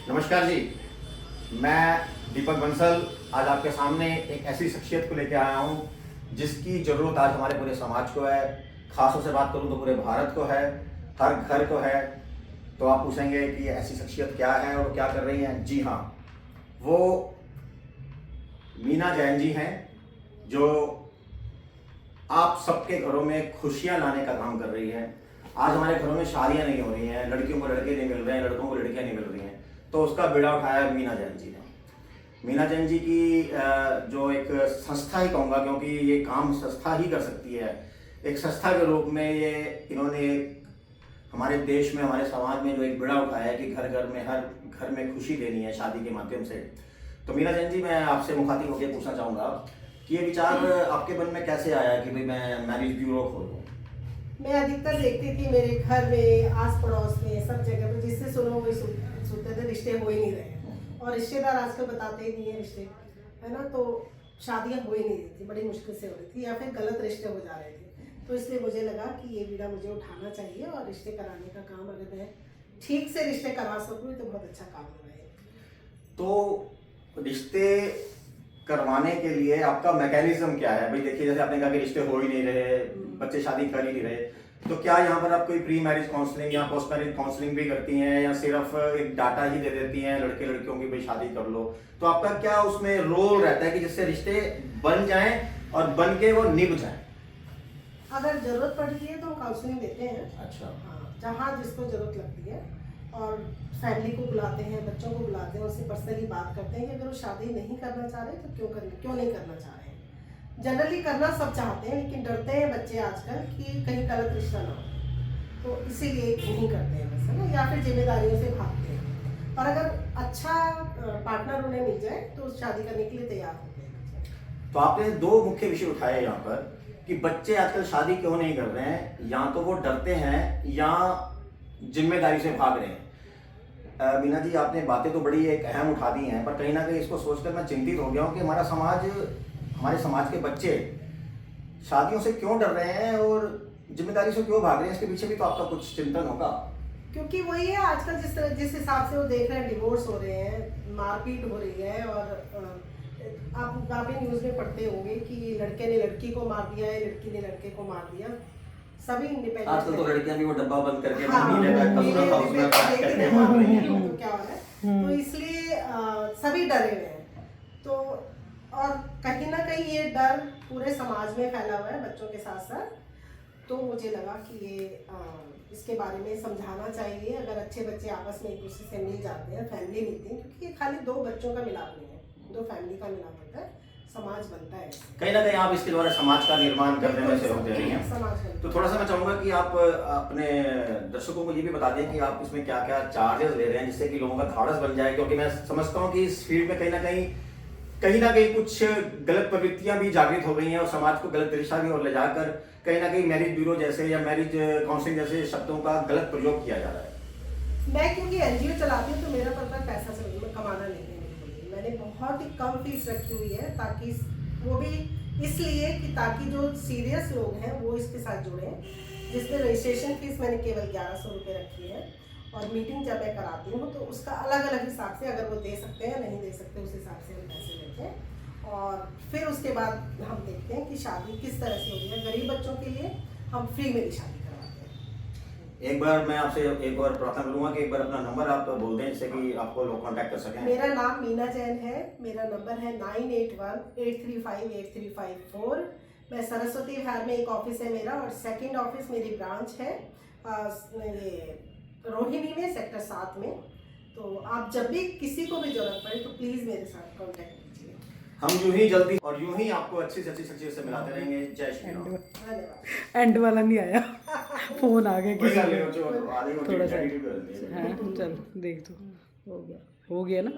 नमस्कार जी, मैं दीपक बंसल आज आपके सामने एक ऐसी शख्सियत को लेकर आया हूँ जिसकी ज़रूरत आज हमारे पूरे समाज को है। खासों से बात करूँ तो पूरे भारत को है, हर घर को है। तो आप पूछेंगे कि ऐसी शख्सियत क्या है और क्या कर रही हैं। जी हाँ, वो मीना जैन जी हैं जो आप सबके घरों में खुशियाँ लाने का काम कर रही है। आज हमारे घरों में शादियाँ नहीं हो रही हैं, लड़कियों को लड़के नहीं मिल रहे हैं, लड़कों को लड़कियाँ नहीं मिल रही हैं, तो उसका बीड़ा उठाया मीना जैन जी ने। मीना जैन जी की जो एक संस्था ही कहूँगा, क्योंकि ये काम संस्था ही कर सकती है। एक संस्था के रूप में ये इन्होंने हमारे देश में, हमारे समाज में जो एक बीड़ा उठाया है कि घर घर में, हर घर में खुशी देनी है शादी के माध्यम से। तो मीना जैन जी, मैं आपसे मुखातिब होकर पूछना चाहूँगा कि ये विचार आपके मन में कैसे आया कि भाई मैं मैरिज ब्यूरो खोलूँ। मैं अधिकतर देखती थी मेरे घर में, आस पड़ोस में, सब जगह पे जिससे सुनो वही सुनते थे, रिश्ते हो ही नहीं रहे। और रिश्तेदार आजकल बताते ही नहीं है रिश्ते, है ना। तो शादियां हो ही नहीं रही थी, बड़ी मुश्किल से हो रही थी या फिर गलत रिश्ते हो जा रहे थे। तो इसलिए मुझे लगा कि ये बीड़ा मुझे उठाना चाहिए और रिश्ते कराने का काम, अगर मैं ठीक से रिश्ते करा सकूँ तो बहुत अच्छा काम होगा ये। तो रिश्ते करवाने के लिए आपका मैकेनिज्म क्या है? भाई देखिए, जैसे आपने कहा कि रिश्ते हो ही नहीं रहे, बच्चे शादी कर ही नहीं रहे, तो क्या यहाँ पर आप कोई प्री मैरिज काउंसलिंग या पोस्ट मैरिज काउंसलिंग भी करती हैं या सिर्फ एक डाटा ही दे देती हैं लड़के लड़कियों की भाई शादी कर लो? तो आपका क्या उसमें रोल रहता है कि जिससे रिश्ते बन जाएं और बन के वो निभ जाएं? अगर जरूरत पड़ती है तो हम काउंसलिंग देते हैं। अच्छा। हाँ, जहाँ जिसको जरूरत लगती है। और फैमिली को बुलाते हैं, बच्चों को बुलाते हैं, उससे पर्सनली बात करते हैं कि अगर वो शादी नहीं करना चाह रहे तो क्यों नहीं करना चाह रहे हैं। जनरली करना सब चाहते हैं, लेकिन डरते हैं बच्चे आजकल कि कहीं गलत रिश्ता ना हो, तो इसीलिए नहीं करते हैं बस, है ना, या फिर जिम्मेदारियों से भागते हैं। और अगर अच्छा पार्टनर उन्हें मिल जाए तो शादी करने के लिए तैयार होते हैं। तो आपने दो मुख्य विषय उठाए यहाँ पर कि बच्चे आजकल शादी क्यों नहीं कर रहे हैं, या तो वो डरते हैं या जिम्मेदारी से भाग रहे हैं। मीना जी, आपने बातें तो बड़ी एक अहम उठा दी हैं, पर कहीं ना कहीं इसको सोचकर मैं चिंतित हो गया हूँ कि हमारे समाज के बच्चे शादियों से क्यों डर रहे हैं और जिम्मेदारी से क्यों भाग रहे हैं। इसके पीछे भी तो आपका कुछ चिंतन होगा। क्योंकि वही है, आजकल जिस हिसाब से वो देख रहे हैं, डिवोर्स हो रहे हैं, मारपीट हो रही है। और आप भी न्यूज़ में पढ़ते होंगे कि लड़के ने लड़की को मार दिया है, लड़की ने लड़के को मार दिया। सभी इंडिपेंडेंट आजकल तो लड़कियां भी वो डब्बा बंद करके हाँ, नीले बैग का पूरा हाउस में पैक करके मार रही हैं। तो क्या हो रहा है, तो इसलिए सभी डरे हुए हैं। तो और कहीं ना कहीं ये डर पूरे समाज में फैला हुआ है, बच्चों के साथ साथ। तो मुझे लगा कि ये इसके बारे में समझाना चाहिए। अगर अच्छे बच्चे आपस में एक दूसरे से मिल जाते हैं, फैमिली मिलती है, क्योंकि ये खाली दो बच्चों का मिलाप नहीं है, दो फैमिली का मिलाप होता है, समाज बनता है। कहीं ना कहीं आप इसके द्वारा समाज का निर्माण करने में सहयोग दे रही हैं। तो थोड़ा सा मैं चाहूंगा कि आप अपने दर्शकों को ये भी बता दें कि आप इसमें क्या क्या चार्जेस ले रहे हैं, जिससे कि लोगों का धाड़स बन जाए। क्योंकि मैं समझता हूँ कि इस फील्ड में कहीं ना कहीं कुछ गलत प्रवृत्तियां भी जागृत हो गई हैं और समाज को गलत दिशा की ओर ले जाकर कहीं ना कहीं मैरिज ब्यूरो जैसे या मैरिज काउंसलिंग जैसे शब्दों का गलत प्रयोग किया जा रहा है। मैं क्योंकि एनजीओ चलाती हूँ तो मेरा पर्पस पैसा से कमाना नहीं है। मैंने बहुत ही कम फीस रखी हुई है, ताकि वो भी इसलिए कि ताकि जो सीरियस लोग हैं वो इसके साथ जुड़ें। जिसमें रजिस्ट्रेशन फीस मैंने केवल 1100 रुपये रखी है, और मीटिंग जब मैं कराती हूँ तो उसका अलग अलग हिसाब से, अगर वो दे सकते हैं नहीं दे सकते, उस हिसाब से हम पैसे लेते हैं। और फिर उसके बाद हम देखते हैं कि शादी किस तरह से हो रही है। गरीब बच्चों के लिए हम फ्री में भी शादी करवाते हैं। एक बार मैं आपसे एक बार प्रार्थना करूंगा कि एक बार अपना नंबर आप बोल दें, जिससे कि आपको लोग कांटेक्ट कर सकें। मेरा नाम मीना जैन है, मेरा नंबर है 9818358354। मैं सरस्वती विहार में एक ऑफिस है मेरा, और सेकंड ऑफिस मेरी ब्रांच है ये रोहिणी में, सेक्टर 7 में। तो आप जब भी किसी को भी जरूरत पड़े तो प्लीज मेरे साथ कांटेक्ट कीजिए। हम यूं ही जल्दी और यूं ही आपको अच्छी से अच्छी शख्सियत से मिलाते रहेंगे। जय श्री राम। धन्यवाद। एंड वाला नहीं आया, फोन आ गया किसी कोई का। गल नहीं, जो आगे वो थोड़ा सा एडिट कर देंगे। हाँ, चल देख तो हो गया ना।